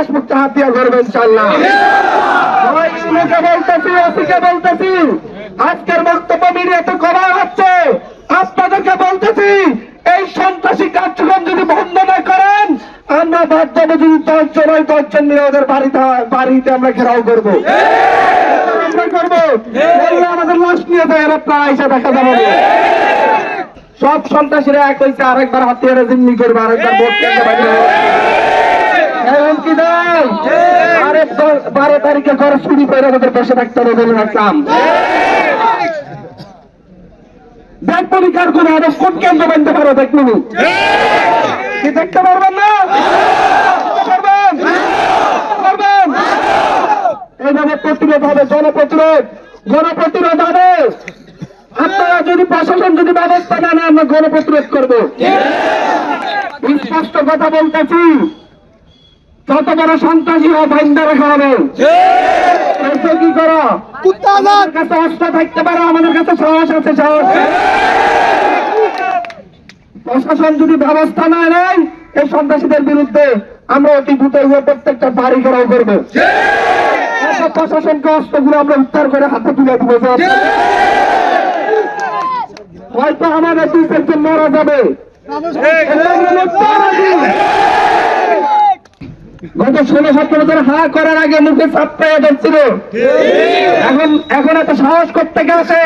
সন্ত্রাস মুক্ত হাতিয়ার করবে ইনশাআল্লাহ। বলতেছি, ওসিকে বলতেছি, আজকের বক্তব্য মিডিয়াতে করা হচ্ছে, আপনাদেরকে বলতেছি এই সন্ত্রাসী কার্যক্রম যদি বন্ধ না করেন আমরা বাধ্য যদি 10 জন নিয়ে ওদের বাড়িতে আমরা ঘেরাও করবো, আমাদের লাশ নিয়ে যায় আপনারা এসে দেখা যাবে। সব সন্ত্রাসীরা এক হয়েছে, আরেকবার হাতিয়ারে জিম্মি করবে, আরেকবার ভোট কেন্দ্রে বাইরে এমনকি দেয় 12 তারিখে ঘর চুরি করে আমাদের বসে থাকতে হবে বলে রাখলাম। ব্যাংকলিকার কোন আদেশ কোন কেন্দ্র বানতে পারো দেখুন, কি দেখতে পারবেন না? এইভাবে প্রতিরোধ হবে, গণপ্রতিরোধ হবে। আপনারা যদি প্রশাসন যদি ব্যবস্থা না নেয় আমরা গণপ্রতিরোধ করবো। স্পষ্ট কথা বলতেছি, যত বড় সন্ত্রাসী ও বাইন্দা রাখা হবে। কি করো আমাদের কাছে অস্ত্র থাকতে পারে, আমাদের কাছে সাহস আছে, সাহস। প্রশাসন যদি ব্যবস্থা না নেয় এই সন্ত্রাসীদের বিরুদ্ধে আমরা অতি দ্রুত প্রত্যেকটা বাড়ি ঘেরাও করবো। প্রশাসনকে অস্ত্রগুলো আমরা উদ্ধার করে হাতে তুলে দিব। হয়তো আমাদের 2 জন মারা যাবে। গত 16-17 বছর হা করার আগে মুখে চাপড়াইয়া ধরছিল, এখন এত সাহস করতে গেছে।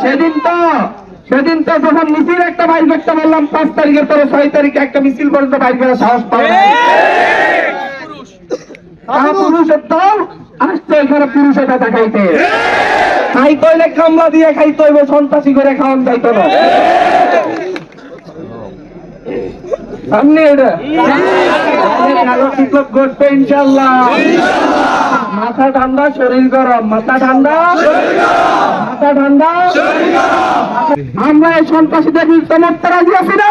সেদিন তো যখন মিছিল একটা বাইর করতে বললাম 5 তারিখের পরে 6 তারিখে একটা মিছিল পর্যন্ত বাইর করার সাহস পায় পুরুষের দল আসতো এখানে পুরুষটা দেখাইতে। খাইতে হইলে কামলা দিয়ে খাইতে হইব, সন্ত্রাসী করে খাওয়ান যাইতো না। সামনে এটা ঘটবে ইনশাল্লাহ। মাথা ঠান্ডা, শরীর গরম, মাথা ঠান্ডা, মাথা ঠান্ডা। আমরা এই সন্ত্রাসীদের বিরুদ্ধে রাজি আছি না?